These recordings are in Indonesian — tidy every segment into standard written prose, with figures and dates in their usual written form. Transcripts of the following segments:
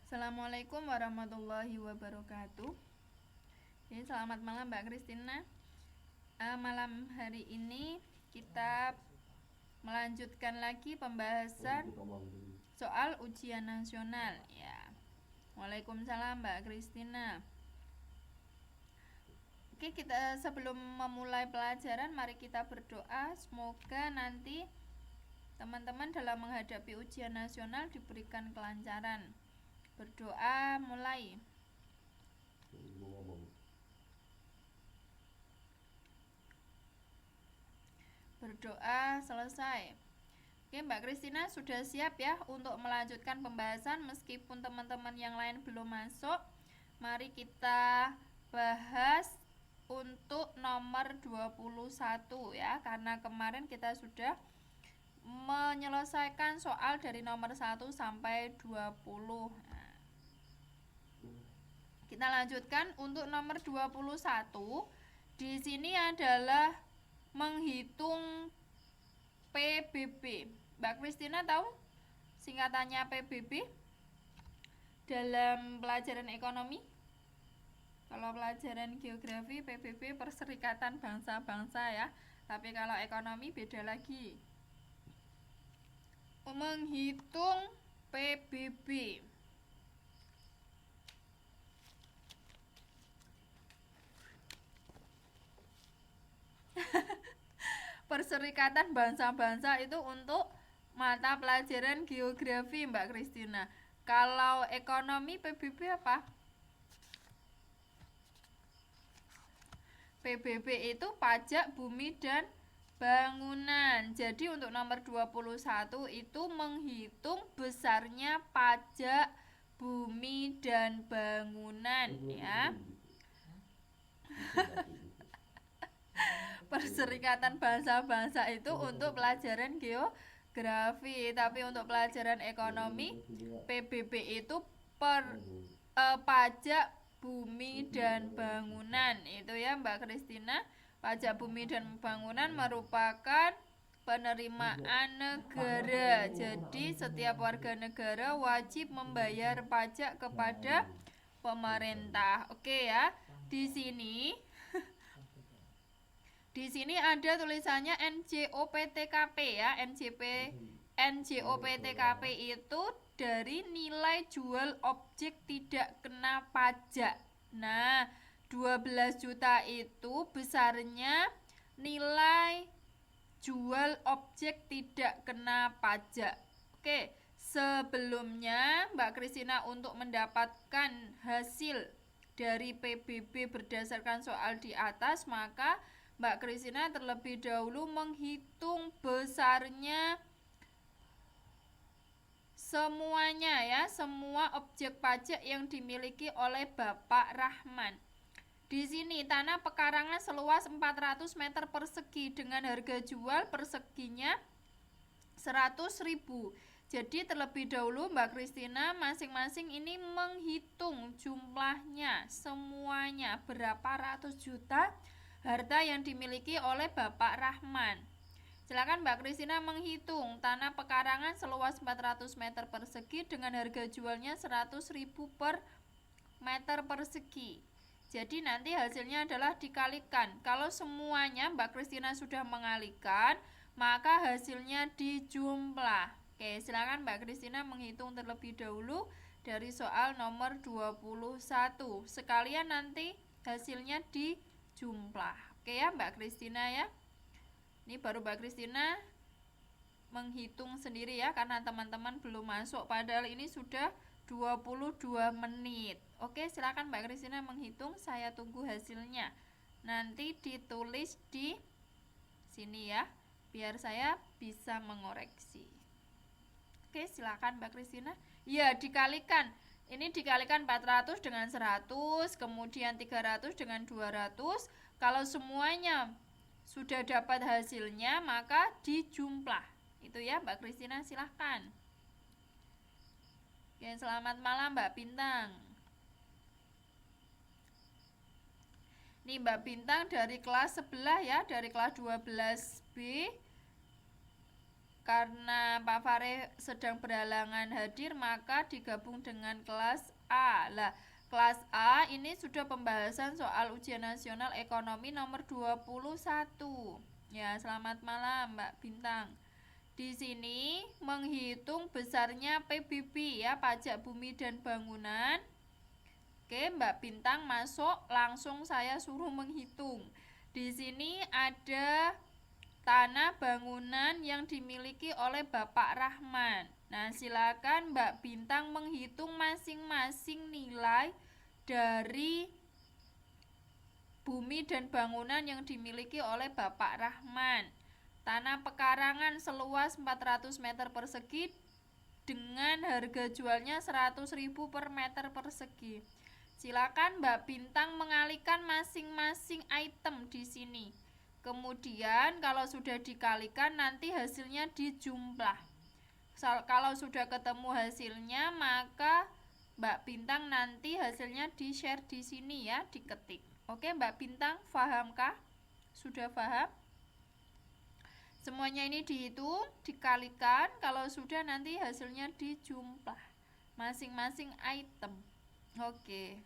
Assalamualaikum warahmatullahi wabarakatuh. Jadi, selamat malam Mbak Kristina. Malam hari ini kita melanjutkan lagi pembahasan soal ujian nasional ya. Waalaikumsalam Mbak Kristina. Oke, kita sebelum memulai pelajaran mari kita berdoa semoga nanti teman-teman dalam menghadapi ujian nasional diberikan kelancaran. Berdoa mulai. Berdoa selesai. Oke, Mbak Kristina sudah siap ya untuk melanjutkan pembahasan meskipun teman-teman yang lain belum masuk. Mari kita bahas untuk nomor 21 ya, karena kemarin kita sudah menyelesaikan soal dari nomor 1 sampai 20. Kita lanjutkan untuk nomor 21. Di sini adalah menghitung PBB. Mbak Kristina tahu singkatannya PBB dalam pelajaran ekonomi? Kalau pelajaran geografi PBB Perserikatan Bangsa-Bangsa ya. Tapi kalau ekonomi beda lagi. Menghitung PBB. Perserikatan Bangsa-Bangsa itu untuk mata pelajaran geografi Mbak Kristina. Kalau ekonomi PBB apa? PBB itu pajak bumi dan bangunan. Jadi untuk nomor 21 itu menghitung besarnya pajak bumi dan bangunan ya. Perserikatan Bangsa-Bangsa itu untuk pelajaran geografi, tapi untuk pelajaran ekonomi PBB itu pajak bumi dan bangunan itu ya Mbak Kristina. Pajak bumi dan bangunan merupakan penerimaan negara. Jadi setiap warga negara wajib membayar pajak kepada pemerintah. Oke ya. Di sini ada tulisannya NJOPTKP ya. NJOPTKP itu dari nilai jual objek tidak kena pajak. Nah, 12 juta itu besarnya nilai jual objek tidak kena pajak. Oke, sebelumnya Mbak Kristina untuk mendapatkan hasil dari PBB berdasarkan soal di atas, maka Mbak Kristina terlebih dahulu menghitung besarnya semuanya ya, semua objek pajak yang dimiliki oleh Bapak Rahman. Di sini tanah pekarangan seluas 400 meter persegi dengan harga jual perseginya 100.000. Jadi terlebih dahulu Mbak Kristina masing-masing ini menghitung jumlahnya semuanya berapa ratus juta harta yang dimiliki oleh Bapak Rahman. Silakan Mbak Kristina menghitung tanah pekarangan seluas 400 meter persegi dengan harga jualnya 100.000 per meter persegi. Jadi nanti hasilnya adalah dikalikan. Kalau semuanya Mbak Kristina sudah mengalikan, maka hasilnya dijumlah. Oke, silakan Mbak Kristina menghitung terlebih dahulu dari soal nomor 21. Sekalian nanti hasilnya dijumlah. Oke ya Mbak Kristina ya. Ini baru Mbak Kristina menghitung sendiri ya, karena teman-teman belum masuk, padahal ini sudah 22 menit. Oke, silakan Mbak Kristina menghitung, saya tunggu hasilnya. Nanti ditulis di sini ya, biar saya bisa mengoreksi. Oke, silakan Mbak Kristina. Ya, dikalikan. Ini dikalikan 400 dengan 100, kemudian 300 dengan 200. Kalau semuanya sudah dapat hasilnya, maka dijumlah. Itu ya Mbak Kristina, silahkan. Oke, selamat malam Mbak Bintang. Nih Mbak Bintang dari kelas sebelah ya, dari kelas 12B. karena Pak Fare sedang berhalangan hadir, maka digabung dengan kelas A. Lah, kelas A ini sudah pembahasan soal ujian nasional ekonomi nomor 21. Ya, selamat malam Mbak Bintang. Di sini menghitung besarnya PBB ya, pajak bumi dan bangunan. Oke, Mbak Bintang masuk, langsung saya suruh menghitung. Di sini ada tanah bangunan yang dimiliki oleh Bapak Rahman. Nah, silakan Mbak Bintang menghitung masing-masing nilai dari bumi dan bangunan yang dimiliki oleh Bapak Rahman. Tanah pekarangan seluas 400 meter persegi dengan harga jualnya 100.000 per meter persegi. Silakan Mbak Bintang mengalihkan masing-masing item di sini. Kemudian kalau sudah dikalikan nanti hasilnya dijumlah. Kalau sudah ketemu hasilnya maka Mbak Bintang nanti hasilnya di-share di sini ya, diketik. Oke Mbak Bintang, pahamkah? Sudah paham? Semuanya ini dihitung, dikalikan, kalau sudah nanti hasilnya dijumlah masing-masing item. Oke.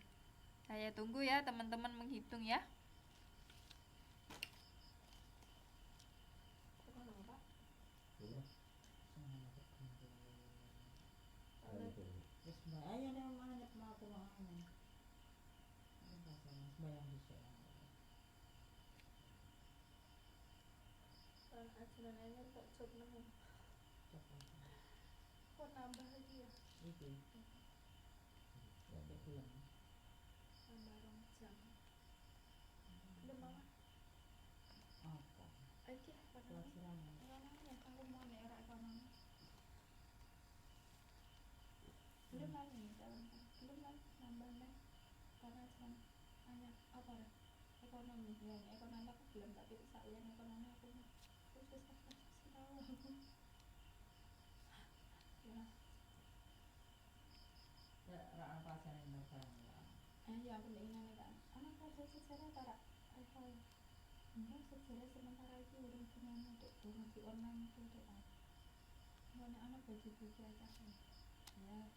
Saya tunggu ya teman-teman menghitung ya. Kok nambah lagi ya? Nambah rong jam. Belum mama? Oke, ekonomi. Aku mau nih era ekonomi. Belum lagi belum lagi nambah nih. Karena cuma hanya apa ya? Ekonomi ya, ekonomi aku belum, tapi saya ekonomi aku terus tahu aku. Ya aku ingin kan anak pelajar sejarah para enggak sejarah sementara itu urung gimana dek, urung di online itu dek, anak bagi-bagi aja ya.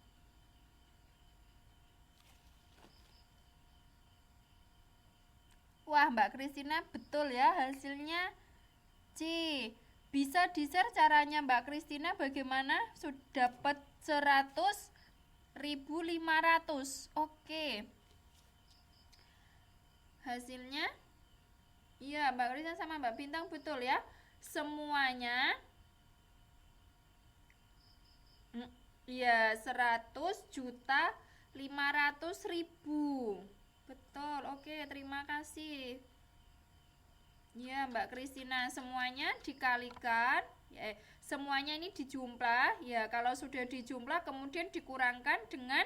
Wah Mbak Kristina betul ya hasilnya C. Bisa di-share caranya Mbak Kristina bagaimana? Sudah dapat 100.500. Oke. Hasilnya iya Mbak Kristina sama Mbak Bintang betul ya. Semuanya iya 100.500.000. Betul. Oke, terima kasih. Ya, Mbak Kristina, semuanya dikalikan, ya, semuanya ini dijumlah. Ya, kalau sudah dijumlah kemudian dikurangkan dengan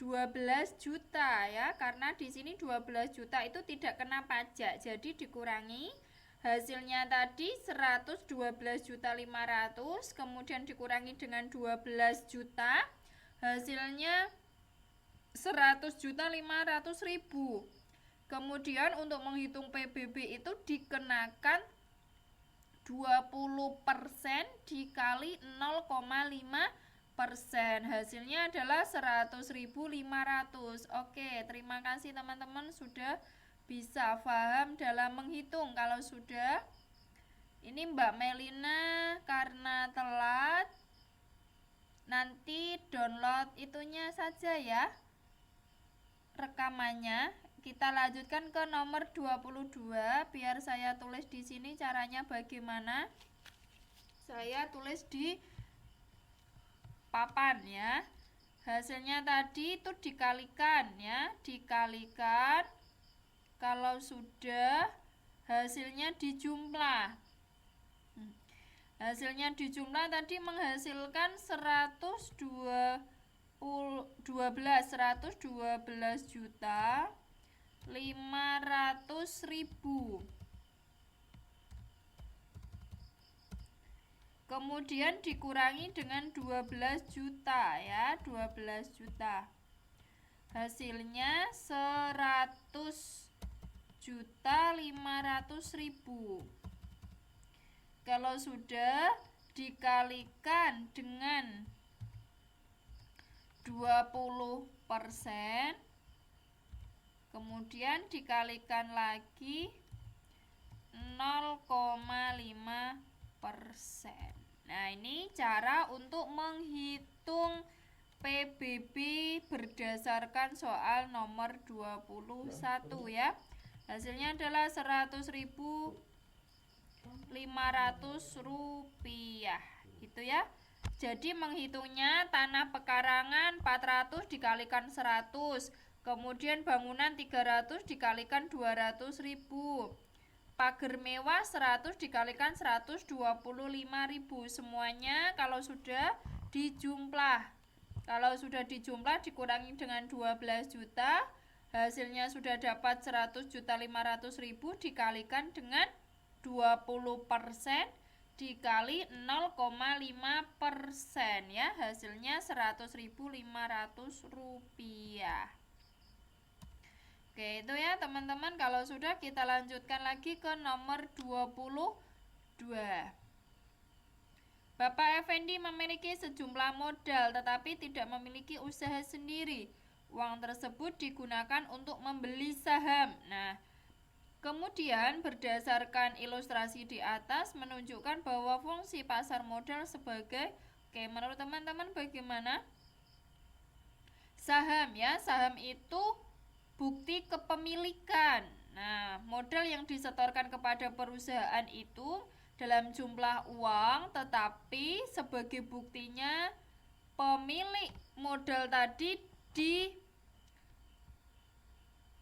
12 juta ya, karena di sini 12 juta itu tidak kena pajak. Jadi dikurangi hasilnya tadi 112.500.000, kemudian dikurangi dengan 12 juta, hasilnya 100.500.000. Kemudian untuk menghitung PBB itu dikenakan 20% dikali 0,5%. Hasilnya adalah 100.500. Oke, terima kasih teman-teman sudah bisa paham dalam menghitung. Kalau sudah, ini Mbak Melina karena telat, nanti download itunya saja ya, rekamannya. Kita lanjutkan ke nomor 22. Biar saya tulis di sini caranya bagaimana. Saya tulis di papan ya. Hasilnya tadi itu dikalikan ya, dikalikan. Kalau sudah hasilnya dijumlah. Hasilnya dijumlah tadi menghasilkan 112 juta 500.000. Kemudian dikurangi dengan 12 juta ya, 12 juta. Hasilnya 100.500.000. Kalau sudah dikalikan dengan 20%, kemudian dikalikan lagi 0,5%. Nah, ini cara untuk menghitung PBB berdasarkan soal nomor 21 ya. Hasilnya adalah Rp100.500 gitu ya. Jadi menghitungnya tanah pekarangan 400 dikalikan 100, kemudian bangunan 300 dikalikan 200.000, pagar mewah 100 dikalikan 125.000. Semuanya kalau sudah dijumlah, dikurangi dengan 12 juta, hasilnya sudah dapat 100.500.000 dikalikan dengan 20% dikali 0,5% ya, hasilnya Rp100.500. Oke, itu ya teman-teman. Kalau sudah, kita lanjutkan lagi ke nomor 22. Bapak Effendi memiliki sejumlah modal tetapi tidak memiliki usaha sendiri. Uang tersebut digunakan untuk membeli saham. Nah, kemudian berdasarkan ilustrasi di atas menunjukkan bahwa fungsi pasar modal sebagai, oke, menurut teman-teman bagaimana? Saham ya, saham itu bukti kepemilikan. Nah, modal yang disetorkan kepada perusahaan itu dalam jumlah uang, tetapi sebagai buktinya pemilik modal tadi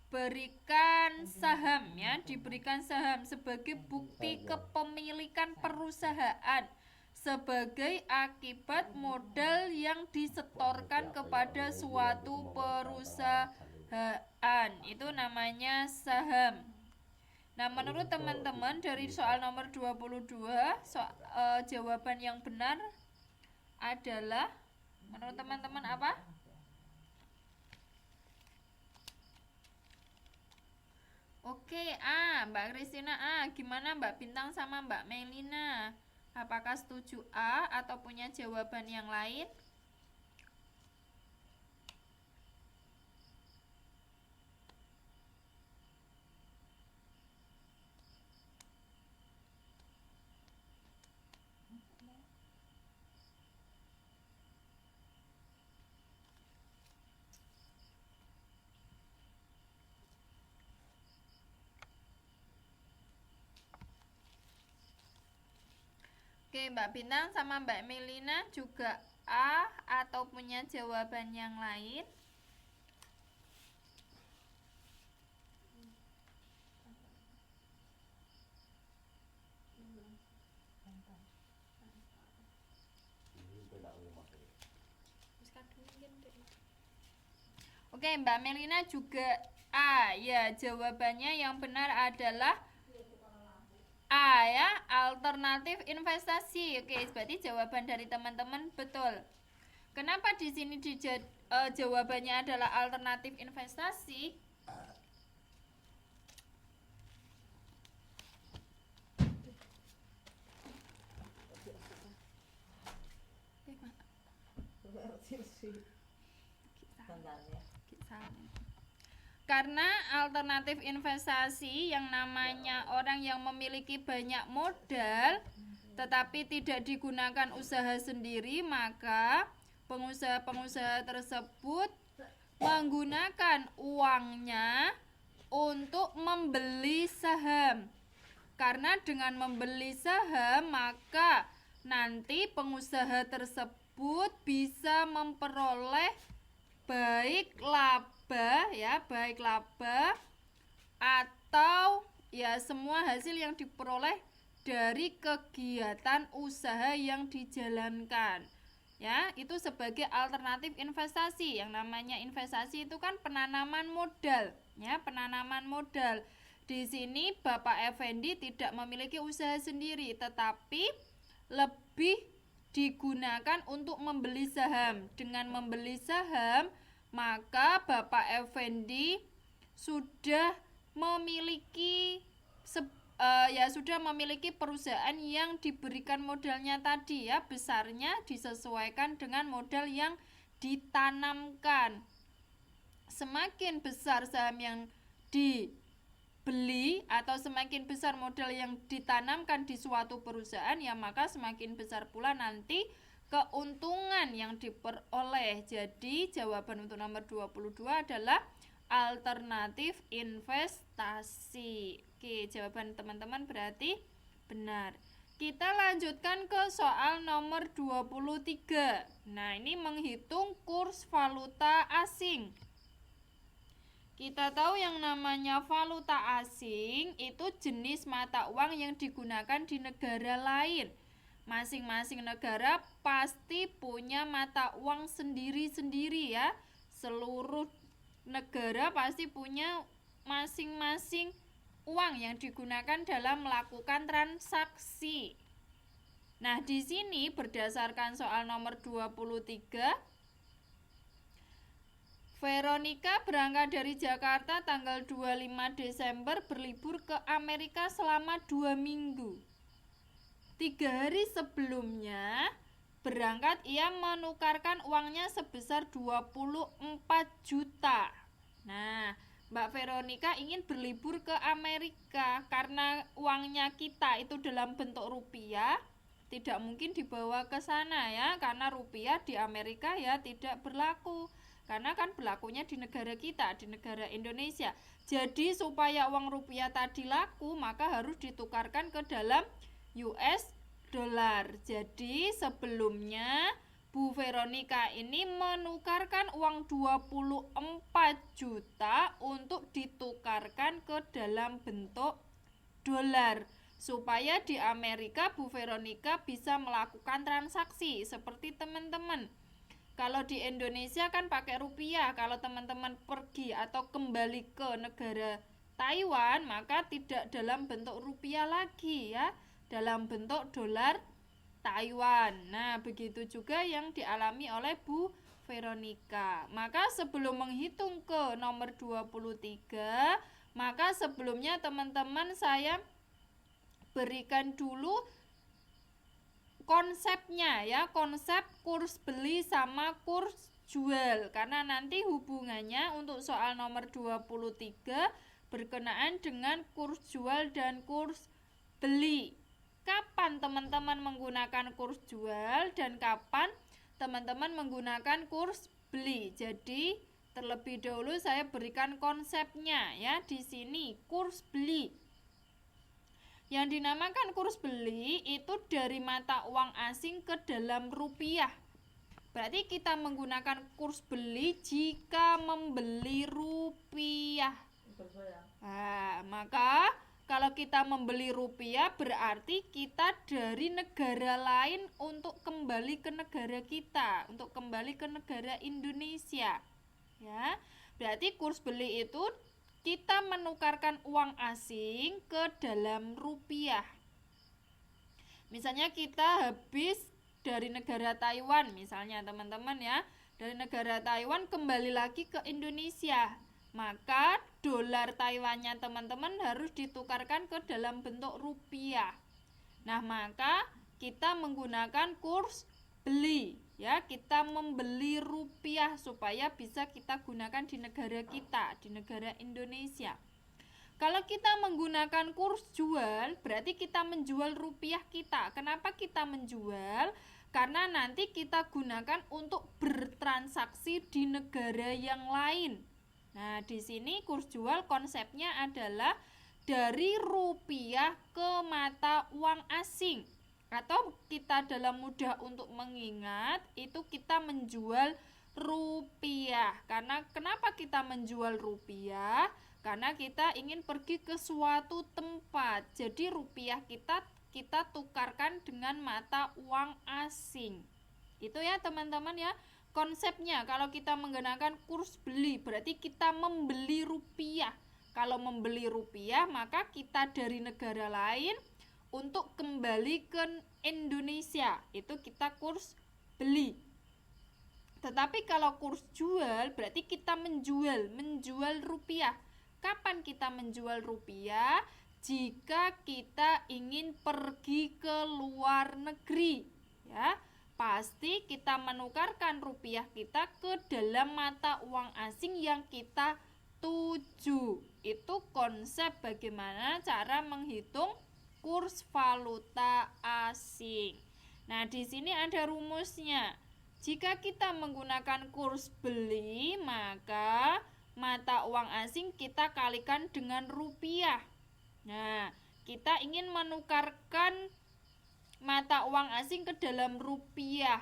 diberikan saham ya, diberikan saham sebagai bukti kepemilikan perusahaan sebagai akibat modal yang disetorkan kepada suatu perusahaan. Itu namanya saham. Nah, menurut teman-teman dari soal nomor 22, jawaban yang benar adalah, menurut teman-teman apa? Oke, A. Mbak Kristina A. Gimana Mbak Bintang sama Mbak Melina? Apakah setuju A atau punya jawaban yang lain? Oke, Mbak Bintang sama Mbak Melina juga A atau punya jawaban yang lain? Oke, Mbak Melina juga A. Ya, jawabannya yang benar adalah A ya, alternatif investasi. Oke, berarti jawaban dari teman-teman betul. Kenapa di sini jawabannya adalah alternatif investasi? Karena alternatif investasi yang namanya orang yang memiliki banyak modal tetapi tidak digunakan usaha sendiri, maka pengusaha-pengusaha tersebut menggunakan uangnya untuk membeli saham. Karena dengan membeli saham, maka nanti pengusaha tersebut bisa memperoleh baik laba atau ya semua hasil yang diperoleh dari kegiatan usaha yang dijalankan. Ya, itu sebagai alternatif investasi. Yang namanya investasi itu kan penanaman modal, ya, penanaman modal. Di sini Bapak Effendi tidak memiliki usaha sendiri, tetapi lebih digunakan untuk membeli saham. Dengan membeli saham, maka Bapak Effendi sudah memiliki ya sudah memiliki perusahaan yang diberikan modalnya tadi ya, besarnya disesuaikan dengan modal yang ditanamkan. Semakin besar saham yang dibeli atau semakin besar modal yang ditanamkan di suatu perusahaan, ya maka semakin besar pula nanti keuntungan yang diperoleh. Jadi jawaban untuk nomor 22 adalah alternatif investasi. Oke, jawaban teman-teman berarti benar. Kita lanjutkan ke soal nomor 23. Nah, ini menghitung kurs valuta asing. Kita tahu yang namanya valuta asing itu jenis mata uang yang digunakan di negara lain. Masing-masing negara pasti punya mata uang sendiri-sendiri ya. Seluruh negara pasti punya masing-masing uang yang digunakan dalam melakukan transaksi. Nah, di sini berdasarkan soal nomor 23, Veronica berangkat dari Jakarta tanggal 25 Desember berlibur ke Amerika selama 2 minggu. 3 hari sebelumnya berangkat ia menukarkan uangnya sebesar 24 juta. Nah, Mbak Veronica ingin berlibur ke Amerika karena uangnya kita itu dalam bentuk rupiah, tidak mungkin dibawa ke sana ya, karena rupiah di Amerika ya tidak berlaku. Karena kan berlakunya di negara kita, di negara Indonesia. Jadi supaya uang rupiah tadi laku, maka harus ditukarkan ke dalam US dollar. Jadi sebelumnya Bu Veronica ini menukarkan uang 24 juta untuk ditukarkan ke dalam bentuk dolar. Supaya di Amerika Bu Veronica bisa melakukan transaksi seperti teman-teman. Kalau di Indonesia kan pakai rupiah, kalau teman-teman pergi atau kembali ke negara Taiwan, maka tidak dalam bentuk rupiah lagi ya, dalam bentuk dolar Taiwan. Nah, begitu juga yang dialami oleh Bu Veronica. Maka sebelum menghitung ke nomor 23, maka sebelumnya teman-teman saya berikan dulu konsepnya ya, konsep kurs beli sama kurs jual. Karena nanti hubungannya untuk soal nomor 23 berkenaan dengan kurs jual dan kurs beli. Kapan teman-teman menggunakan kurs jual dan kapan teman-teman menggunakan kurs beli. Jadi terlebih dahulu saya berikan konsepnya ya di sini, kurs beli. Yang dinamakan kurs beli itu dari mata uang asing ke dalam rupiah. Berarti kita menggunakan kurs beli jika membeli rupiah. Nah, maka kalau kita membeli rupiah berarti kita dari negara lain untuk kembali ke negara kita, untuk kembali ke negara Indonesia. Ya, berarti kurs beli itu kita menukarkan uang asing ke dalam rupiah. Misalnya kita habis dari negara Taiwan, misalnya teman-teman ya, dari negara Taiwan kembali lagi ke Indonesia. Maka dolar Taiwannya teman-teman harus ditukarkan ke dalam bentuk rupiah. Nah, maka kita menggunakan kurs beli ya, kita membeli rupiah supaya bisa kita gunakan di negara kita, di negara Indonesia. Kalau kita menggunakan kurs jual, berarti kita menjual rupiah kita. Kenapa kita menjual? Karena nanti kita gunakan untuk bertransaksi di negara yang lain. Nah, di sini kurs jual konsepnya adalah dari rupiah ke mata uang asing. Atau kita dalam mudah untuk mengingat, itu kita menjual rupiah. Karena kenapa kita menjual rupiah? Karena kita ingin pergi ke suatu tempat. Jadi rupiah kita tukarkan dengan mata uang asing. Itu ya teman-teman ya. Konsepnya kalau kita menggunakan kurs beli berarti kita membeli rupiah. Kalau membeli rupiah maka kita dari negara lain untuk kembali ke Indonesia. Itu kita kurs beli. Tetapi kalau kurs jual berarti kita menjual rupiah. Kapan kita menjual rupiah? jika kita ingin pergi ke luar negeri, ya. Pasti kita menukarkan rupiah kita ke dalam mata uang asing yang kita tuju. Itu konsep bagaimana cara menghitung kurs valuta asing. Nah, di sini ada rumusnya. Jika kita menggunakan kurs beli, maka mata uang asing kita kalikan dengan rupiah. Nah, kita ingin menukarkan mata uang asing ke dalam rupiah.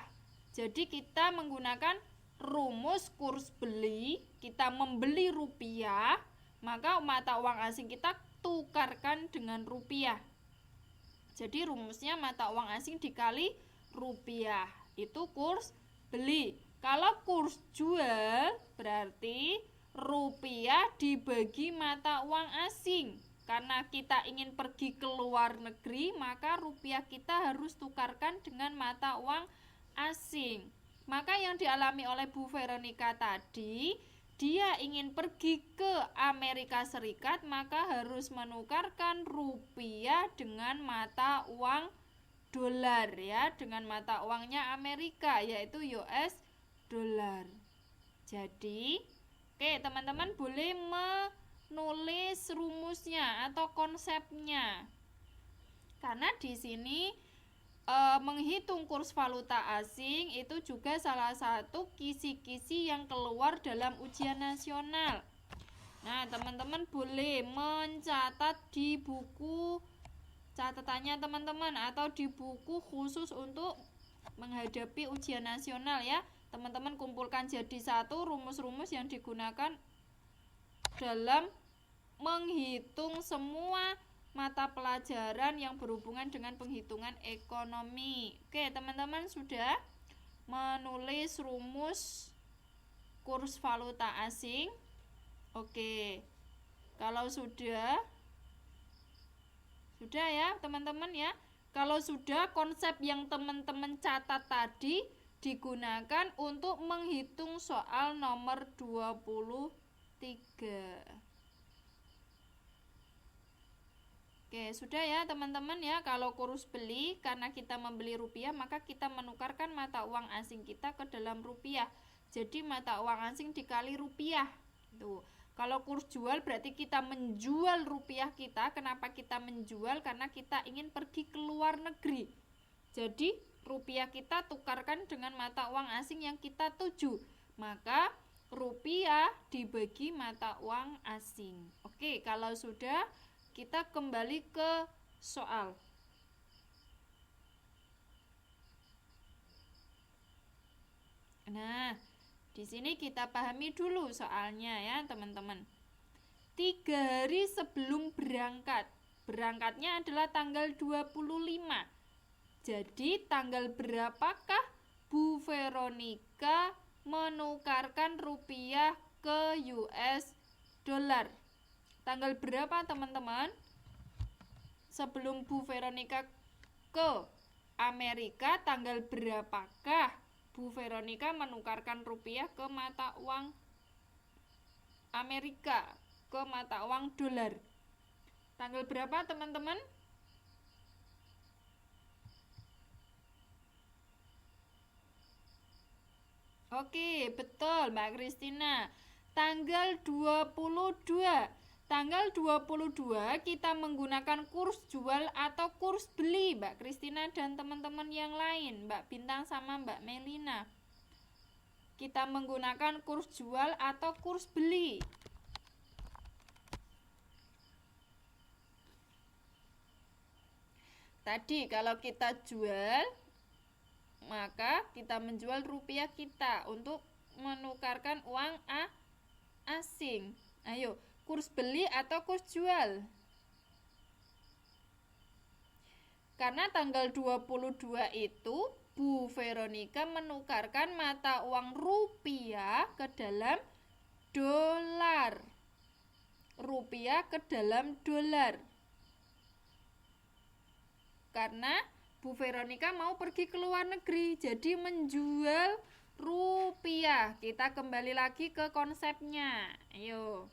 Jadi kita menggunakan rumus kurs beli, kita membeli rupiah, maka mata uang asing kita tukarkan dengan rupiah. Jadi rumusnya mata uang asing dikali rupiah, itu kurs beli. Kalau kurs jual berarti rupiah dibagi mata uang asing. Karena kita ingin pergi ke luar negeri, maka rupiah kita harus tukarkan dengan mata uang asing. Maka yang dialami oleh Bu Veronica tadi, dia ingin pergi ke Amerika Serikat, maka harus menukarkan rupiah dengan mata uang dolar, ya, dengan mata uangnya Amerika, yaitu US dollar. Jadi, oke, teman-teman boleh menulis rumusnya atau konsepnya. Karena di sini menghitung kurs valuta asing itu juga salah satu kisi-kisi yang keluar dalam ujian nasional. Nah, teman-teman boleh mencatat di buku catatannya teman-teman atau di buku khusus untuk menghadapi ujian nasional, ya. Teman-teman kumpulkan jadi satu rumus-rumus yang digunakan dalam menghitung semua mata pelajaran yang berhubungan dengan penghitungan ekonomi. Oke, teman-teman sudah menulis rumus kurs valuta asing? Oke. Kalau sudah ya, teman-teman, ya. Kalau sudah, konsep yang teman-teman catat tadi digunakan untuk menghitung soal nomor 23. Oke, sudah ya teman-teman, ya. Kalau kurs beli, karena kita membeli rupiah, maka kita menukarkan mata uang asing kita ke dalam rupiah. Jadi mata uang asing dikali rupiah. Tuh. Kalau kurs jual berarti kita menjual rupiah kita. Kenapa kita menjual? Karena kita ingin pergi ke luar negeri. Jadi rupiah kita tukarkan dengan mata uang asing yang kita tuju. Maka rupiah dibagi mata uang asing. Oke, kalau sudah, kita kembali ke soal. Nah, di sini kita pahami dulu soalnya, ya teman-teman. 3 hari sebelum berangkat. Berangkatnya adalah tanggal 25. Jadi tanggal berapakah Bu Veronica menukarkan rupiah ke US dollar? Tanggal berapa teman-teman? Sebelum Bu Veronica ke Amerika, tanggal berapakah Bu Veronica menukarkan rupiah ke mata uang Amerika, ke mata uang dolar? Tanggal berapa teman-teman? Oke, betul Mbak Kristina. Tanggal 22. Tanggal 22 kita menggunakan kurs jual atau kurs beli, Mbak Kristina dan teman-teman yang lain, Mbak Bintang sama Mbak Melina. Kita menggunakan kurs jual atau kurs beli. Tadi kalau kita jual, maka kita menjual rupiah kita untuk menukarkan uang asing. Ayo, kurs beli atau kurs jual? Karena tanggal 22 itu Bu Veronica menukarkan mata uang rupiah ke dalam dolar. Rupiah ke dalam dolar. Karena Bu Veronica mau pergi ke luar negeri, jadi menjual rupiah. Kita kembali lagi ke konsepnya. Ayo.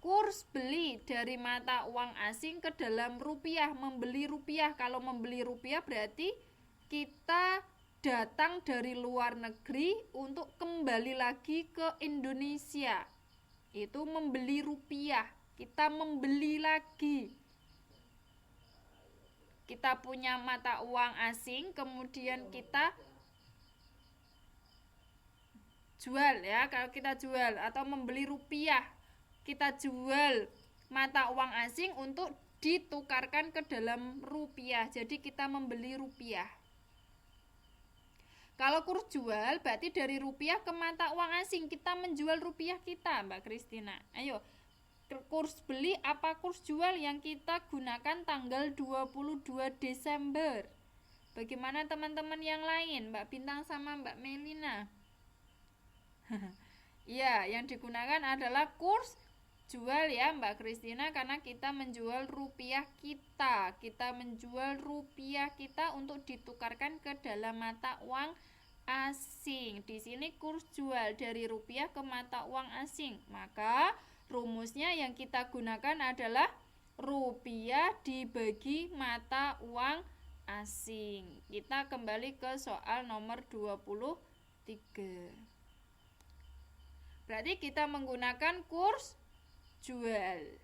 kurs beli dari mata uang asing ke dalam rupiah, membeli rupiah. Kalau membeli rupiah berarti kita datang dari luar negeri untuk kembali lagi ke Indonesia. Itu membeli rupiah, kita membeli lagi. Kita punya mata uang asing, kemudian kita jual ya. Kalau kita jual atau membeli rupiah, kita jual mata uang asing untuk ditukarkan ke dalam rupiah. Jadi kita membeli rupiah. Kalau kurs jual berarti dari rupiah ke mata uang asing, kita menjual rupiah kita, Mbak Kristina. Ayo, kurs beli apa kurs jual yang kita gunakan tanggal 22 Desember? Bagaimana teman-teman yang lain, Mbak Bintang sama Mbak Melina? Ya, yang digunakan adalah kurs jual ya Mbak Kristina, karena kita menjual rupiah kita. Kita menjual rupiah kita untuk ditukarkan ke dalam mata uang asing. Di sini kurs jual dari rupiah ke mata uang asing. Maka rumusnya yang kita gunakan adalah rupiah dibagi mata uang asing. Kita kembali ke soal nomor 23. Berarti kita menggunakan kurs jual.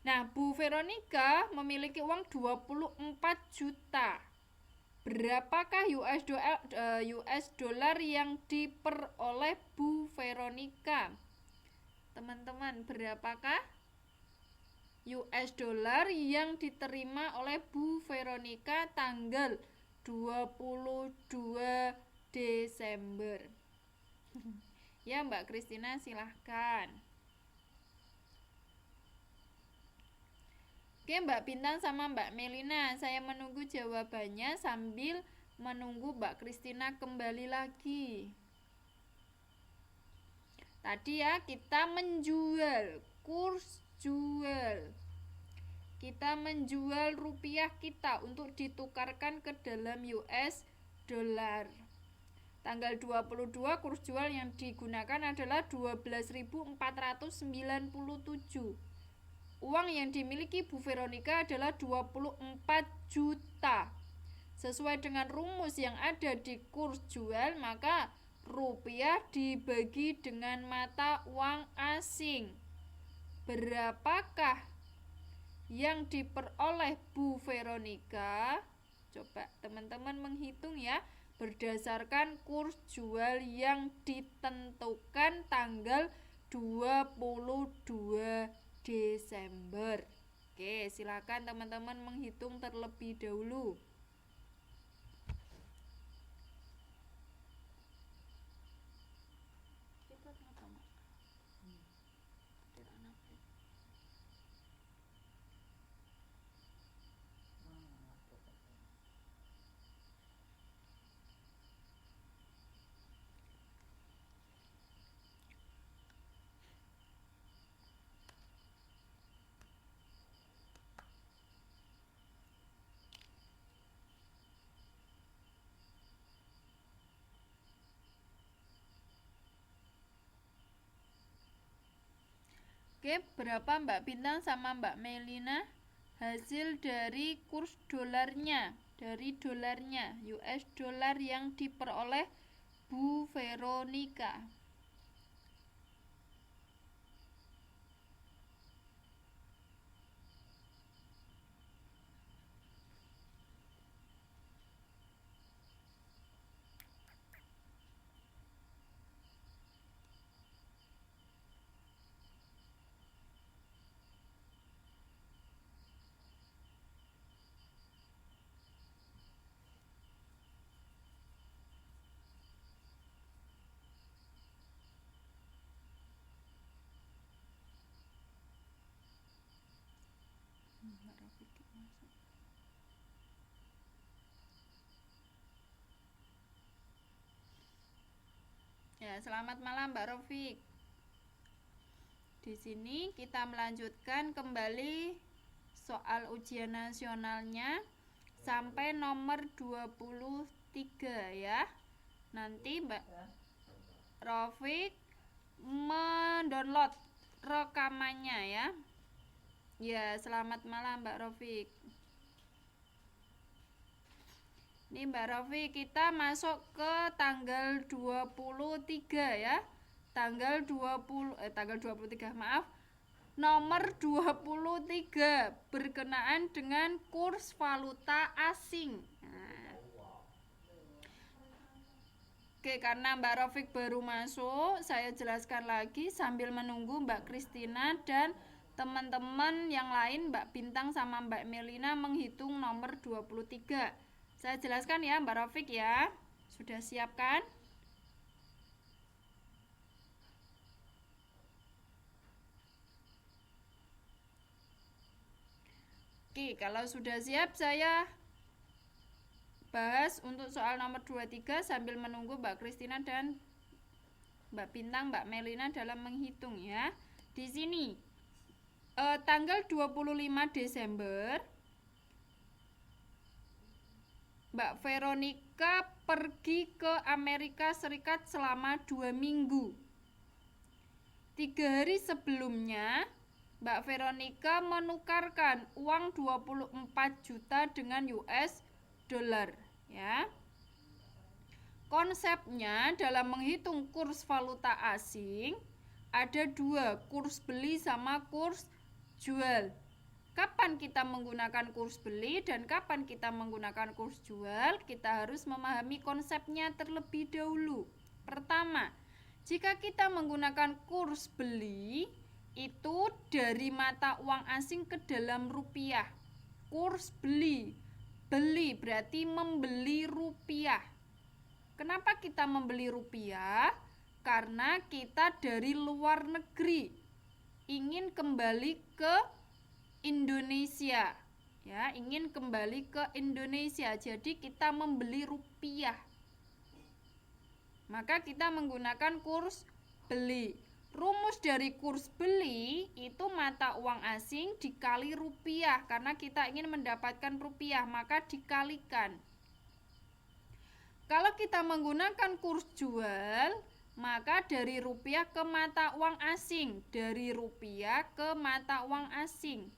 Nah, Bu Veronica memiliki uang 24 juta. Berapakah US dollar yang diperoleh Bu Veronica? Teman-teman, berapakah US dollar yang diterima oleh Bu Veronica tanggal 22 Desember? Ya Mbak Kristina, silahkan. Oke Mbak Bintang sama Mbak Melina, saya menunggu jawabannya sambil menunggu Mbak Kristina kembali lagi. Tadi ya kita menjual, kurs jual. Kita menjual rupiah kita untuk ditukarkan ke dalam US dollar. Tanggal 22 kurs jual yang digunakan adalah 12.497. Uang yang dimiliki Bu Veronica adalah 24 juta. Sesuai dengan rumus yang ada di kurs jual, maka rupiah dibagi dengan mata uang asing. Berapakah yang diperoleh Bu Veronica? Coba teman-teman menghitung ya, berdasarkan kurs jual yang ditentukan tanggal 22 Desember. Oke, silakan teman-teman menghitung terlebih dahulu. Oke, berapa Mbak Bintang sama Mbak Melina hasil dari kurs dolarnya, dari dolarnya, US dollar yang diperoleh Bu Veronica? Ya, selamat malam Mbak Rofik. Di sini kita melanjutkan kembali soal ujian nasionalnya sampai nomor 23 ya. Nanti Mbak Rofik mendownload rekamannya ya. Ya, selamat malam Mbak Rofik. Ini Mbak Rofik, kita masuk ke tanggal 23 ya. Tanggal 23, maaf. Nomor 23 berkenaan dengan kurs valuta asing. Nah. Oke, karena Mbak Rofik baru masuk, saya jelaskan lagi sambil menunggu Mbak Kristina dan teman-teman yang lain, Mbak Bintang sama Mbak Melina menghitung nomor 23. Saya jelaskan ya Mbak Rofik ya. Sudah siap kan? Oke, kalau sudah siap saya bahas untuk soal nomor 23 sambil menunggu Mbak Kristina dan Mbak Bintang, Mbak Melina dalam menghitung ya. Di sini tanggal 25 Desember Mbak Veronica pergi ke Amerika Serikat selama 2 minggu. 3 hari sebelumnya, Mbak Veronica menukarkan uang 24 juta dengan US dollar. Ya. Konsepnya dalam menghitung kurs valuta asing, ada 2, kurs beli sama kurs jual. Kapan kita menggunakan kurs beli dan kapan kita menggunakan kurs jual, kita harus memahami konsepnya terlebih dahulu. Pertama, jika kita menggunakan kurs beli, itu dari mata uang asing ke dalam rupiah. Kurs beli, beli berarti membeli rupiah. Kenapa kita membeli rupiah? Karena kita dari luar negeri ingin kembali ke Indonesia, ya, ingin kembali ke Indonesia. Jadi kita membeli rupiah. Maka kita menggunakan kurs beli. Rumus dari kurs beli itu mata uang asing dikali rupiah. Karena kita ingin mendapatkan rupiah, maka dikalikan. Kalau kita menggunakan kurs jual, maka dari rupiah ke mata uang asing. Dari rupiah ke mata uang asing.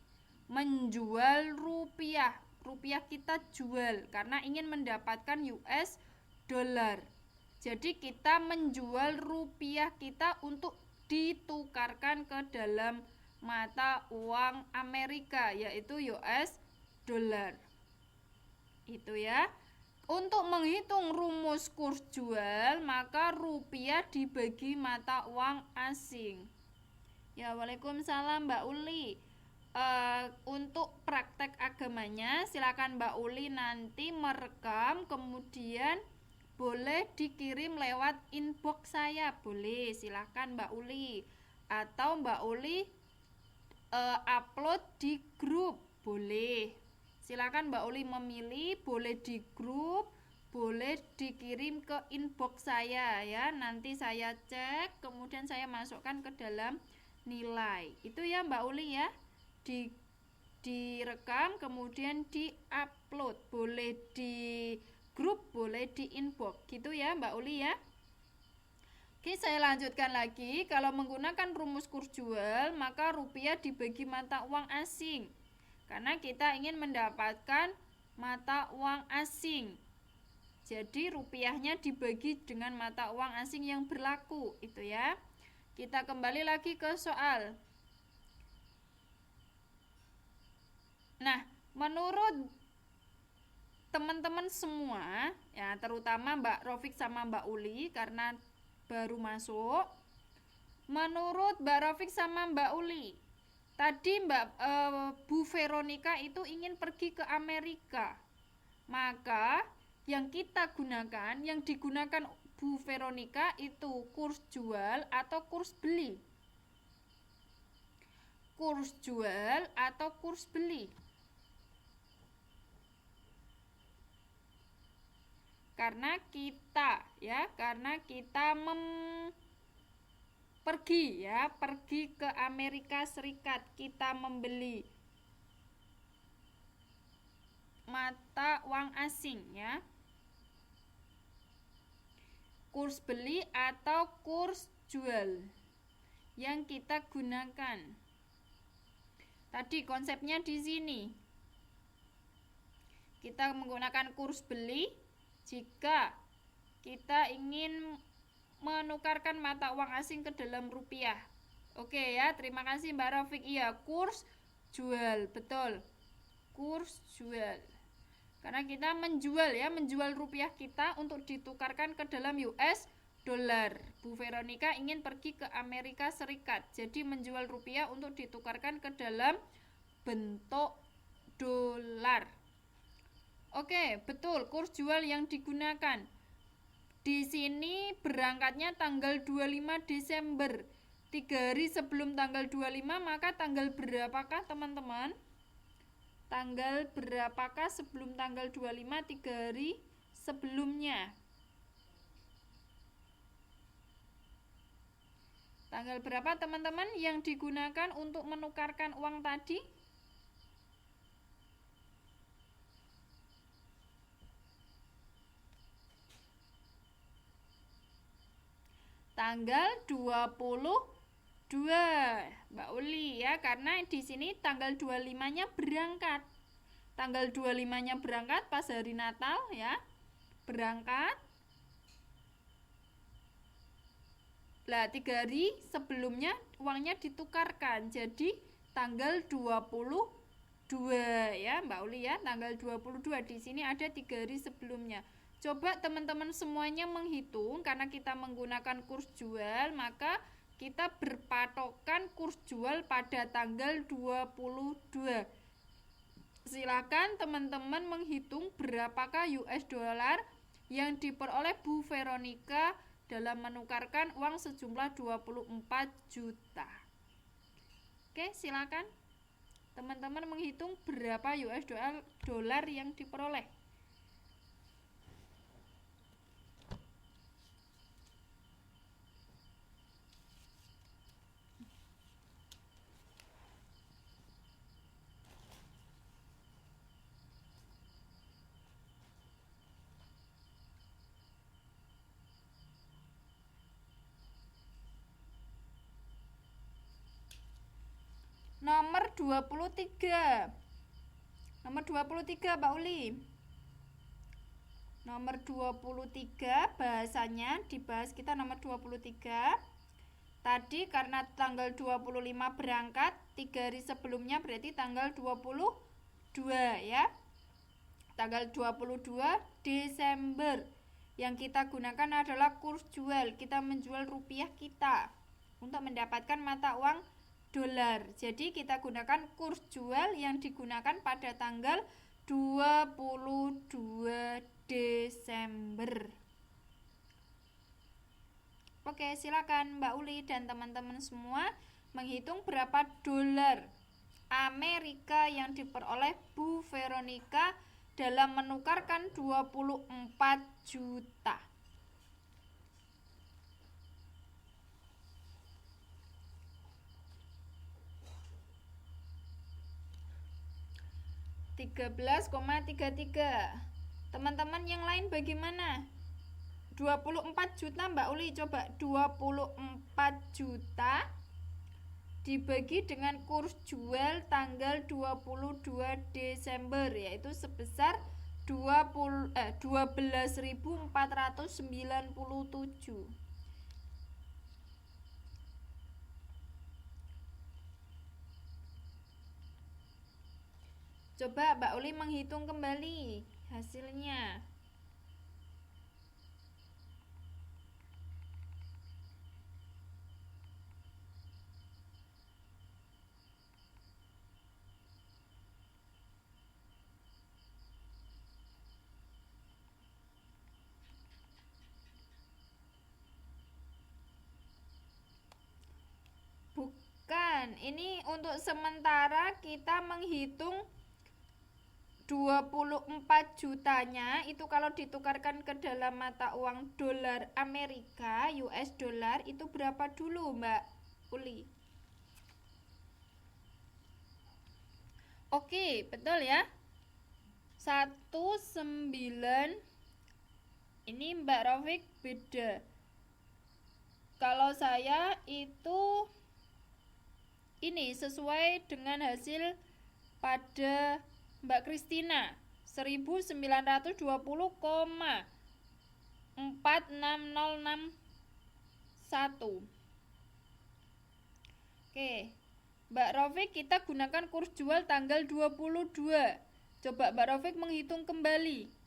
Menjual rupiah. Rupiah kita jual karena ingin mendapatkan US dollar. Jadi kita menjual rupiah kita untuk ditukarkan ke dalam mata uang Amerika, yaitu US dollar. Itu ya. Untuk menghitung rumus kurs jual, maka rupiah dibagi mata uang asing. Ya, waalaikumsalam Mbak Uli. Untuk praktek agamanya silakan Mbak Uli nanti merekam, kemudian boleh dikirim lewat inbox saya, boleh, silakan Mbak Uli, atau Mbak Uli upload di grup, boleh, silakan Mbak Uli memilih, boleh di grup, boleh dikirim ke inbox saya ya, nanti saya cek, kemudian saya masukkan ke dalam nilai, itu ya Mbak Uli ya. Direkam kemudian di-upload, boleh di grup, boleh di inbox, gitu ya Mbak Uli ya. Oke, saya lanjutkan lagi. Kalau menggunakan rumus kurs jual, maka rupiah dibagi mata uang asing karena kita ingin mendapatkan mata uang asing. Jadi rupiahnya dibagi dengan mata uang asing yang berlaku, itu ya. Kita kembali lagi ke soal. Nah, menurut teman-teman semua, ya terutama Mbak Rofik sama Mbak Uli karena baru masuk. Menurut Mbak Rofik sama Mbak Uli, tadi Bu Veronica itu ingin pergi ke Amerika. Maka yang kita gunakan, yang digunakan Bu Veronica itu kurs jual atau kurs beli. Kurs jual atau kurs beli. Karena kita pergi ke Amerika Serikat, kita membeli mata uang asing ya. Kurs beli atau kurs jual. yang kita gunakan. Tadi konsepnya di sini. Kita menggunakan kurs beli jika kita ingin menukarkan mata uang asing ke dalam rupiah. Oke ya, terima kasih Mbak Rafiq. Iya, kurs jual, betul. Kurs jual. Karena kita menjual ya, menjual rupiah kita untuk ditukarkan ke dalam US dolar. Bu Veronica ingin pergi ke Amerika Serikat, jadi menjual rupiah untuk ditukarkan ke dalam bentuk dolar. Oke, betul, kurs jual yang digunakan. Di sini berangkatnya tanggal 25 Desember. 3 hari sebelum tanggal 25, maka tanggal berapakah teman-teman? Tanggal berapakah sebelum tanggal 25? 3 hari sebelumnya. Tanggal berapa teman-teman yang digunakan untuk menukarkan uang tadi? Tanggal 22, Mbak Uli ya, karena di sini tanggal 25-nya berangkat. Tanggal 25-nya berangkat pas hari Natal ya. Berangkat. Lah 3 hari sebelumnya uangnya ditukarkan. Jadi tanggal 22 ya, Mbak Uli ya, tanggal 22. Di sini ada 3 hari sebelumnya. Coba teman-teman semuanya menghitung, karena kita menggunakan kurs jual, maka kita berpatokan kurs jual pada tanggal 22. Silakan teman-teman menghitung berapakah US dollar yang diperoleh Bu Veronica dalam menukarkan uang sejumlah 24 juta. Oke, silakan teman-teman menghitung berapa US dollar yang diperoleh. Nomor 23. Nomor 23 Mbak Uli. Nomor 23 bahasanya dibahas kita nomor 23. Tadi karena tanggal 25 berangkat, 3 hari sebelumnya berarti tanggal 22 ya. Tanggal 22 Desember. Yang kita gunakan adalah kurs jual. Kita menjual rupiah kita untuk mendapatkan mata uang dolar. Jadi kita gunakan kurs jual yang digunakan pada tanggal 22 Desember. Oke, silakan Mbak Uli dan teman-teman semua menghitung berapa dolar Amerika yang diperoleh Bu Veronica dalam menukarkan 24 juta. $13,33. Teman-teman yang lain bagaimana? 24 juta Mbak Uli, coba 24 juta dibagi dengan kurs jual tanggal 22 Desember, yaitu sebesar 12.497. Coba Mbak Uli menghitung kembali hasilnya. Bukan, ini untuk sementara kita menghitung 24 jutanya itu kalau ditukarkan ke dalam mata uang dolar Amerika, US dollar, itu berapa dulu Mbak Uli? Oke, betul ya. 19. Ini Mbak Rafiq beda. Kalau saya itu ini sesuai dengan hasil pada Mbak Kristina 1920,46061. Oke, Mbak Rofik, kita gunakan kurs jual tanggal 22. Coba Mbak Rofik menghitung kembali.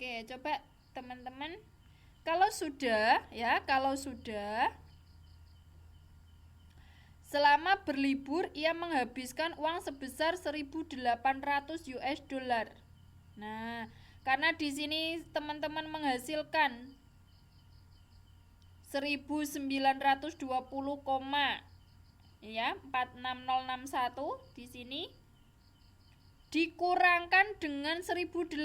Oke, coba teman-teman. Kalau sudah, selama berlibur ia menghabiskan uang sebesar 1.800 US dollar. Nah, karena di sini teman-teman menghasilkan 1920, 46061 di sini dikurangkan dengan 1.800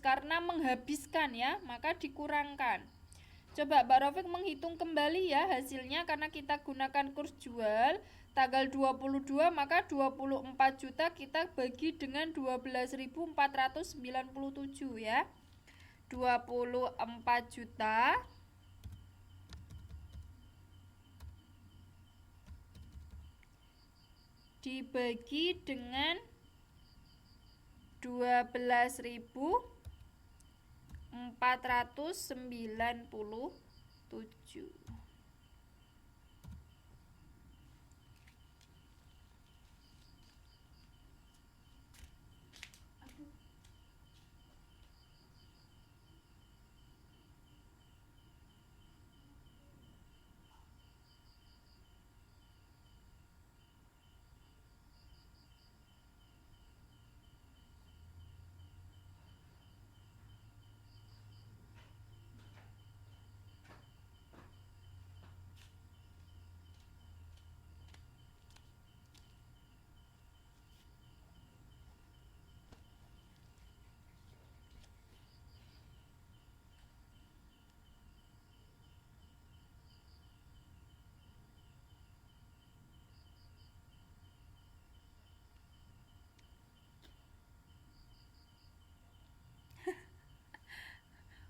karena menghabiskan ya, maka dikurangkan. Coba Mbak Rofik menghitung kembali ya hasilnya, karena kita gunakan kurs jual tanggal 22, maka 24 juta kita bagi dengan 12.497 ya. 24 juta dibagi dengan 12.497.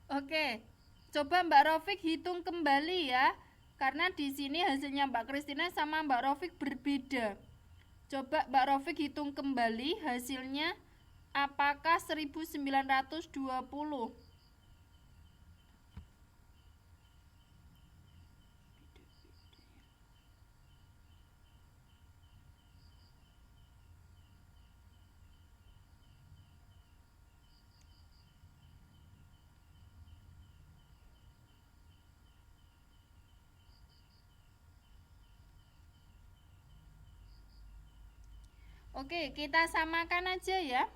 Oke, coba Mbak Rofik hitung kembali ya, karena di sini hasilnya Mbak Kristina sama Mbak Rofik berbeda. Coba Mbak Rofik hitung kembali hasilnya, apakah 1920? Oke, kita samakan aja ya.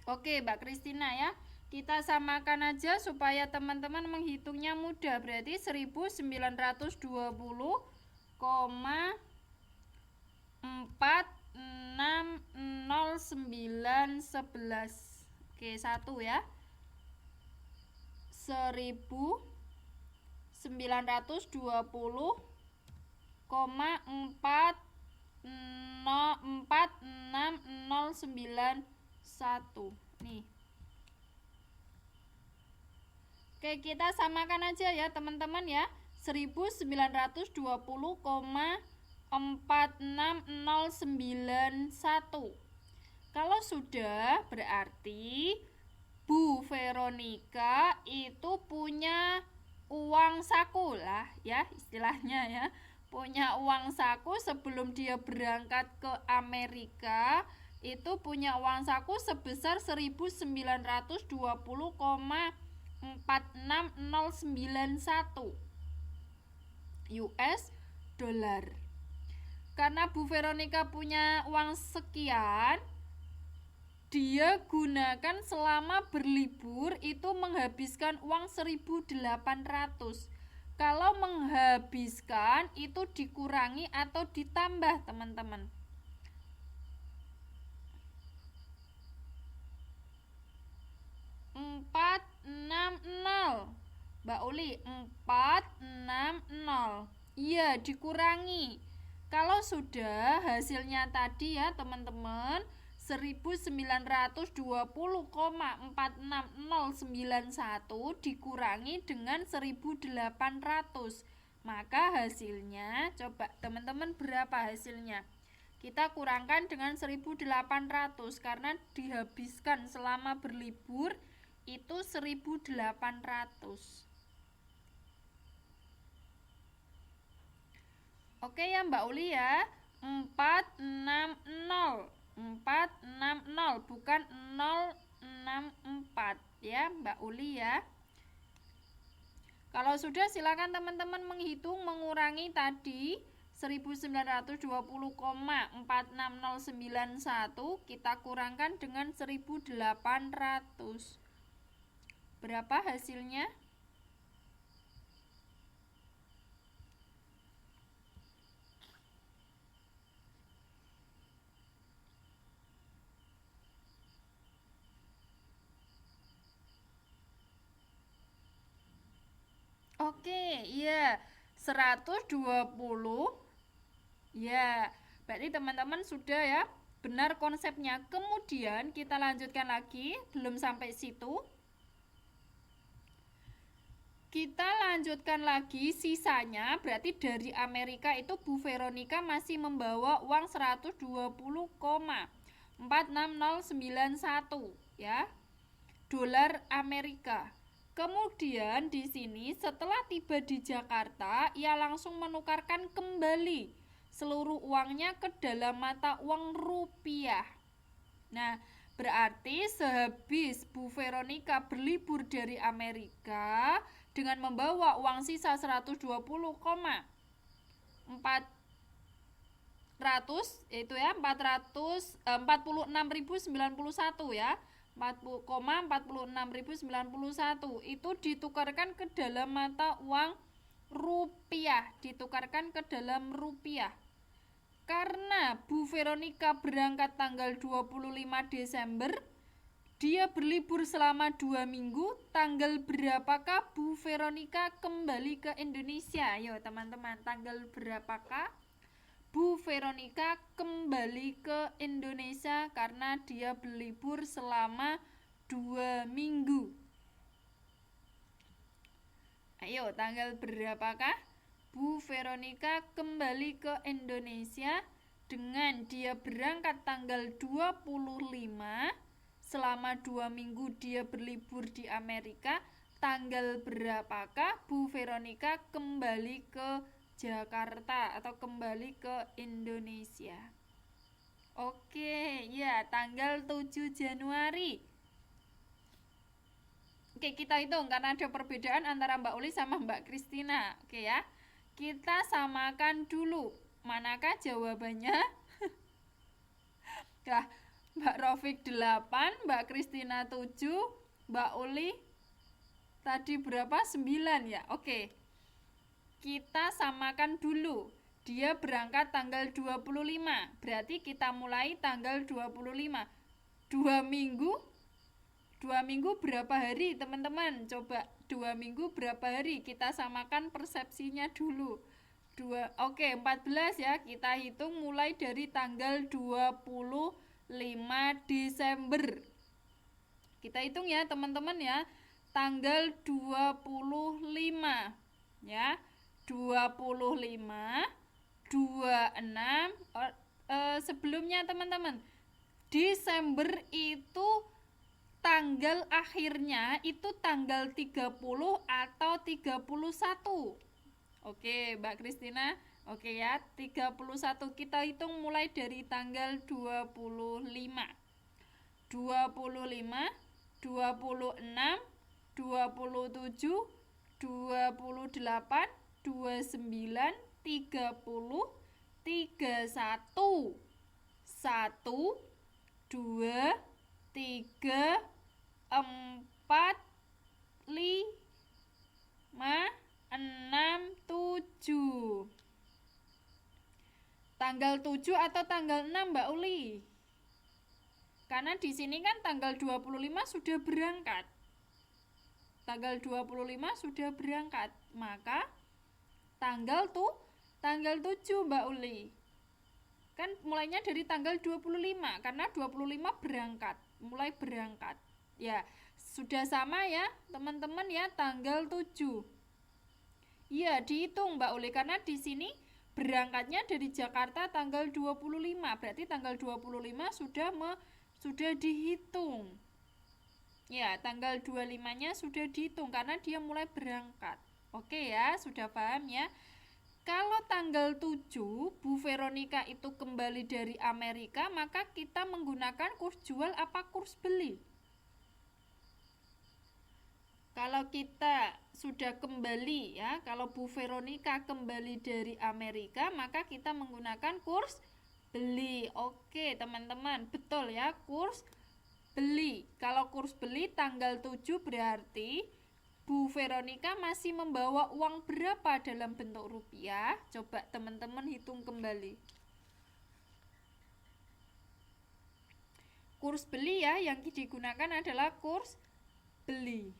Oke, Mbak Kristina ya. Kita samakan aja supaya teman-teman menghitungnya mudah. Berarti 1920,46091. Oke, 1 ya. 1920,46091. Nih. Oke, kita samakan aja ya teman-teman ya. 1920,46091. Kalau sudah, berarti Bu Veronica itu punya uang saku lah ya, istilahnya ya. Punya uang saku sebelum dia berangkat ke Amerika, itu punya uang saku sebesar 1920,46091 US dollar. Karena Bu Veronica punya uang sekian, dia gunakan selama berlibur itu menghabiskan uang 1.800. Kalau menghabiskan itu dikurangi atau ditambah teman-teman. Mbak Uli, 460. Iya, dikurangi. Kalau sudah hasilnya tadi ya teman-teman, 1920,460091 dikurangi dengan 1800. Maka hasilnya, coba teman-teman berapa hasilnya? Kita kurangkan dengan 1800 karena dihabiskan selama berlibur itu 1800. Oke ya Mbak Uli ya, 460 bukan 064 ya Mbak Uli ya. Kalau sudah silakan teman-teman menghitung mengurangi tadi 1920,46091 kita kurangkan dengan 1800. Berapa hasilnya? Oke, iya. 120. Ya, berarti teman-teman sudah ya benar konsepnya. Kemudian kita lanjutkan lagi, belum sampai situ. Kita lanjutkan lagi sisanya, berarti dari Amerika itu Bu Veronica masih membawa uang 120,46091 ya. Dolar Amerika. Kemudian di sini setelah tiba di Jakarta, ia langsung menukarkan kembali seluruh uangnya ke dalam mata uang rupiah. Nah, berarti sehabis Bu Veronica berlibur dari Amerika dengan membawa uang sisa 120,400 itu ya 46.091 ya. 40,46.091 itu ditukarkan ke dalam mata uang rupiah, ditukarkan ke dalam rupiah. Karena Bu Veronica berangkat tanggal 25 Desember, dia berlibur selama 2 minggu. Tanggal berapakah Bu Veronica kembali ke Indonesia? Ayo teman-teman, tanggal berapakah Bu Veronica kembali ke Indonesia karena dia berlibur selama 2 minggu? Ayo, tanggal berapakah Bu Veronica kembali ke Indonesia dengan dia berangkat tanggal 25, selama 2 minggu dia berlibur di Amerika? Tanggal berapakah Bu Veronica kembali ke Jakarta atau kembali ke Indonesia? Oke, ya tanggal 7 Januari. Oke, kita hitung karena ada perbedaan antara Mbak Uli sama Mbak Kristina. Oke ya. Kita samakan dulu. Manakah jawabannya? Nah, Mbak Rofik 8, Mbak Kristina 7, Mbak Uli tadi berapa? 9 ya. Oke. Kita samakan dulu. Dia berangkat tanggal 25. Berarti kita mulai tanggal 25. 2 minggu. 2 minggu berapa hari, teman-teman? Coba 2 minggu berapa hari? Kita samakan persepsinya dulu. 14 ya. Kita hitung mulai dari tanggal 25 Desember. Kita hitung ya, teman-teman ya. Tanggal 25 ya. 25, 26, sebelumnya teman-teman, Desember itu tanggal akhirnya itu tanggal 30 atau 31. Oke, Mbak Kristina. Oke ya, 31 kita hitung mulai dari tanggal 25. 25, 26, 27, 28, 29, 30, 31, 1, 2, 3, 4, 5, 6, 7. Tanggal 7 atau tanggal 6 Mbak Uli? Karena di sini kan tanggal 25 sudah berangkat. tanggal 25 sudah berangkat. Maka tanggal 7 Mbak Uli. Kan mulainya dari tanggal 25 karena 25 mulai berangkat. Ya, sudah sama ya, teman-teman ya, tanggal 7. Iya, dihitung Mbak Uli karena di sini berangkatnya dari Jakarta tanggal 25. Berarti tanggal 25 sudah dihitung. Ya, tanggal 25-nya sudah dihitung karena dia mulai berangkat. Oke ya, sudah paham ya? Kalau tanggal 7 Bu Veronica itu kembali dari Amerika, maka kita menggunakan kurs jual apa kurs beli? Kalau kita sudah kembali ya, kalau Bu Veronica kembali dari Amerika, maka kita menggunakan kurs beli. Oke, teman-teman, betul ya, kurs beli. Kalau kurs beli tanggal 7 berarti Bu Veronica masih membawa uang berapa dalam bentuk rupiah? Coba teman-teman hitung kembali. Kurs beli ya, yang digunakan adalah kurs beli.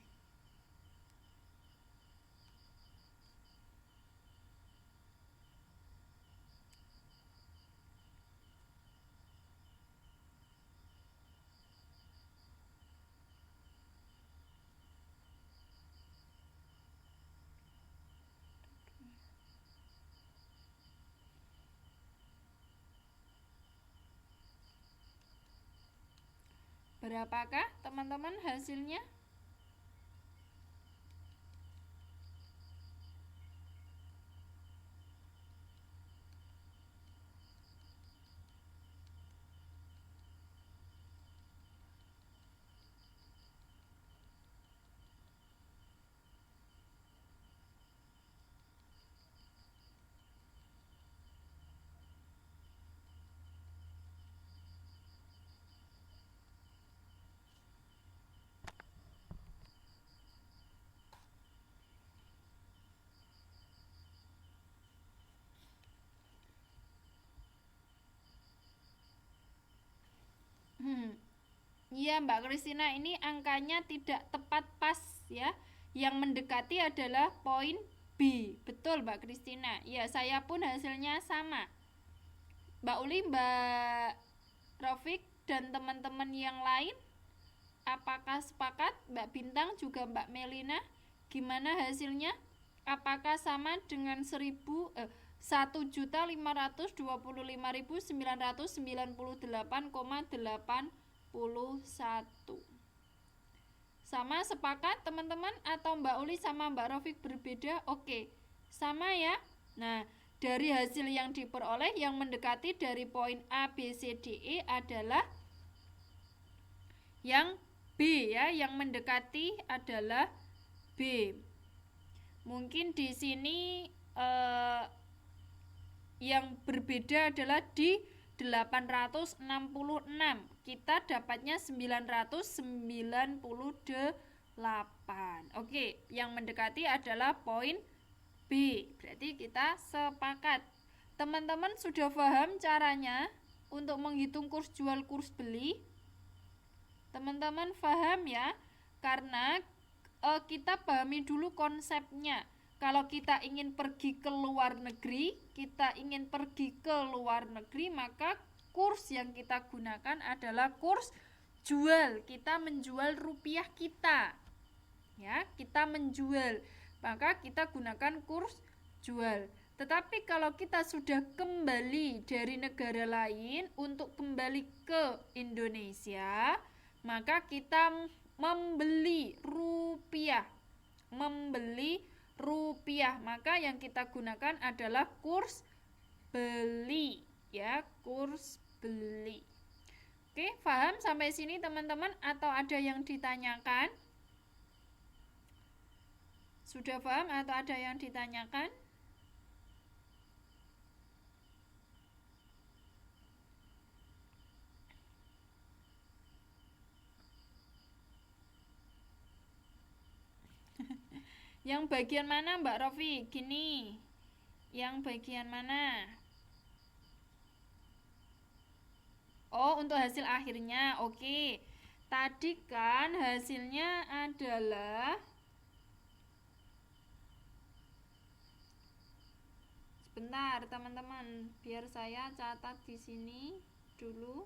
Berapakah teman-teman hasilnya? Iya Mbak Kristina, ini angkanya tidak tepat pas ya. Yang mendekati adalah poin B. Betul Mbak Kristina. Ya, saya pun hasilnya sama. Mbak Uli, Mbak Rafiq dan teman-teman yang lain, apakah sepakat? Mbak Bintang juga Mbak Melina, gimana hasilnya? Apakah sama dengan 1.525.998,81? Sama, sepakat teman-teman? Atau Mbak Uli sama Mbak Rafiq berbeda? Oke, sama ya. Nah, dari hasil yang diperoleh yang mendekati dari poin A, B, C, D, E adalah yang B ya, yang mendekati adalah B. Mungkin di sini yang berbeda adalah di 866. Kita dapatnya 998. Oke, yang mendekati adalah poin B. Berarti kita sepakat. Teman-teman sudah paham caranya untuk menghitung kurs jual kurs beli? Teman-teman paham ya? Karena kita pahami dulu konsepnya. Kalau kita ingin pergi ke luar negeri, maka kurs yang kita gunakan adalah kurs jual. Kita menjual rupiah kita. Ya, kita menjual. Maka kita gunakan kurs jual. Tetapi kalau kita sudah kembali dari negara lain untuk kembali ke Indonesia, maka kita membeli rupiah. Maka yang kita gunakan adalah kurs beli ya, kurs beli. Oke, paham sampai sini teman-teman atau ada yang ditanyakan? Sudah paham atau ada yang ditanyakan? Yang bagian mana Mbak Rofi? Gini. Yang bagian mana? Oh, untuk hasil akhirnya. Oke. Tadi kan hasilnya adalah Bentar, teman-teman, biar saya catat di sini dulu.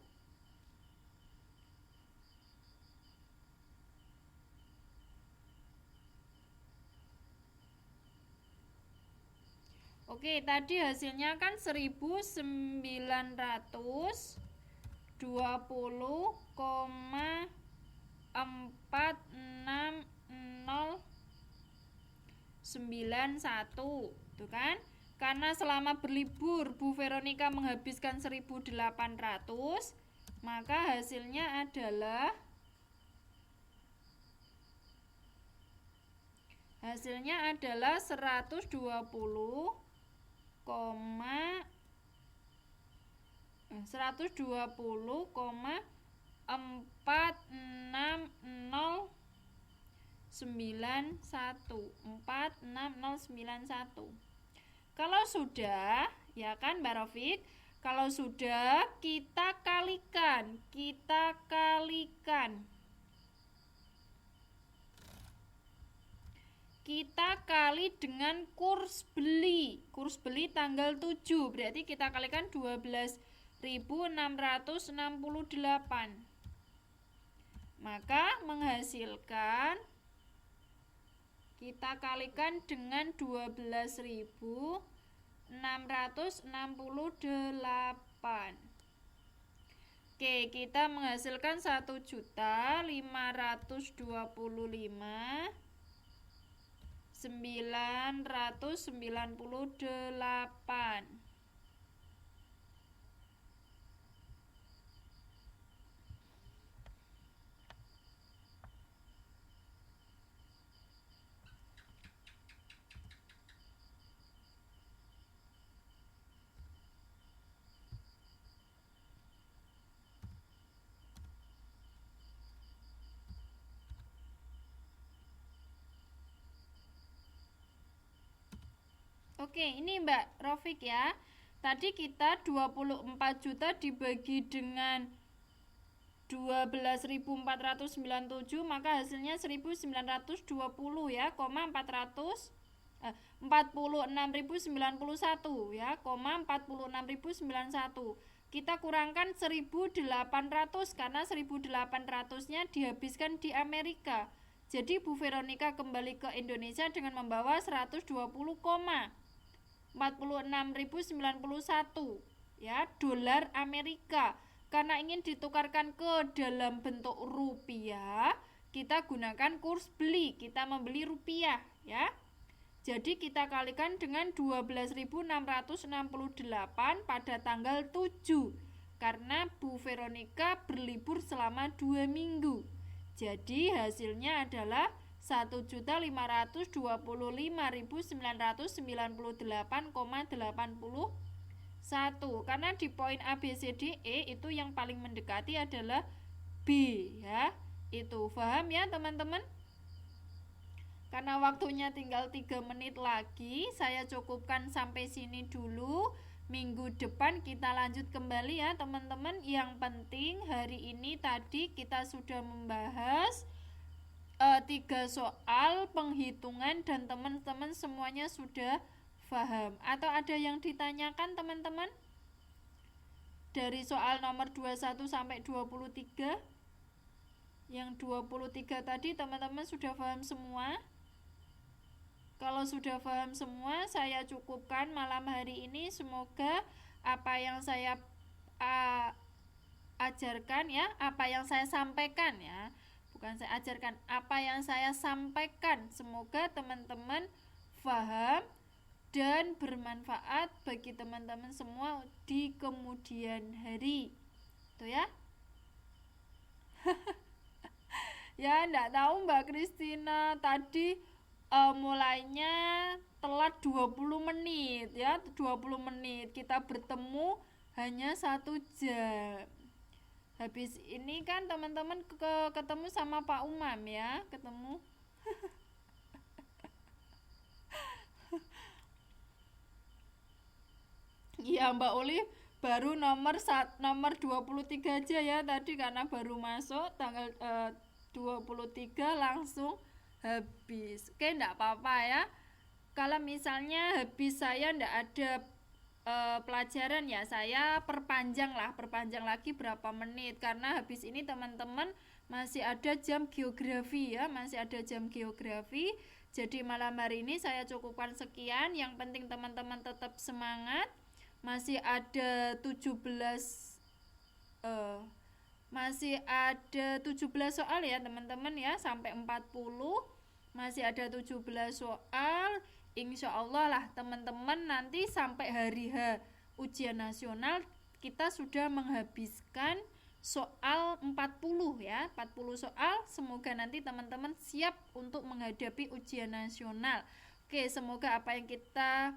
Oke, tadi hasilnya kan 1920,466091, tuh kan? Karena selama berlibur Bu Veronica menghabiskan 1800, maka hasilnya adalah 120,4691. Kalau sudah, ya kan Mbak Rofik? Kalau sudah, kita kalikan. Kita kali dengan kurs beli. Kurs beli tanggal 7, berarti kita kalikan 12.668. Maka menghasilkan, kita kalikan dengan 12.668. Oke, kita menghasilkan 1.525.998. Oke, ini Mbak Rofik ya. Tadi kita 24 juta dibagi dengan 12.497, maka hasilnya 1.920 ya, 46.091 ya, 46.091. Kita kurangkan 1.800 karena 1.800-nya dihabiskan di Amerika. Jadi Bu Veronica kembali ke Indonesia dengan membawa 120,46.091 ya, dolar Amerika. Karena ingin ditukarkan ke dalam bentuk rupiah, kita gunakan kurs beli, kita membeli rupiah ya. Jadi kita kalikan dengan 12.668 pada tanggal 7, karena Bu Veronica berlibur selama 2 minggu. Jadi hasilnya adalah 1.525.998,81. Karena di poin A, B, C, D, E itu yang paling mendekati adalah B ya. Itu paham ya teman-teman? Karena waktunya tinggal 3 menit lagi, saya cukupkan sampai sini dulu. Minggu depan kita lanjut kembali ya teman-teman. Yang penting hari ini tadi kita sudah membahas 3 soal penghitungan dan teman-teman semuanya sudah paham. Atau ada yang ditanyakan teman-teman? Dari soal nomor 21 sampai 23. Yang 23 tadi teman-teman sudah paham semua? Kalau sudah paham semua, saya cukupkan malam hari ini. Semoga apa yang saya ajarkan ya, apa yang saya sampaikan ya, bukan saya ajarkan, apa yang saya sampaikan, semoga teman-teman paham dan bermanfaat bagi teman-teman semua di kemudian hari. Tuh ya. Ya, enggak tahu Mbak Kristina tadi mulainya telat 20 menit ya, 20 menit kita bertemu hanya 1 jam. Habis ini kan teman-teman ketemu sama Pak Umam ya, ketemu. Iya Mbak Oli baru nomor 23 aja ya tadi, karena baru masuk tanggal 23 langsung habis. Oke, enggak apa-apa ya. Kalau misalnya habis saya enggak ada pelajaran ya, saya perpanjang lagi berapa menit, karena habis ini teman-teman masih ada jam geografi ya, masih ada jam geografi. Jadi malam hari ini saya cukupkan sekian. Yang penting teman-teman tetap semangat. Masih ada 17 soal ya teman-teman ya, sampai 40 masih ada 17 soal. Insya Allah lah teman-teman nanti sampai hari H ujian nasional kita sudah menghabiskan soal 40 ya, 40 soal. Semoga nanti teman-teman siap untuk menghadapi ujian nasional. Oke, semoga apa yang kita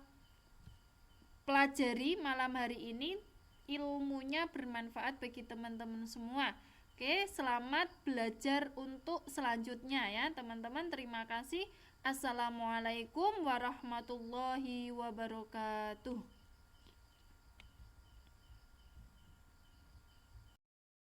pelajari malam hari ini ilmunya bermanfaat bagi teman-teman semua. Oke, selamat belajar untuk selanjutnya ya teman-teman. Terima kasih. Assalamualaikum warahmatullahi wabarakatuh.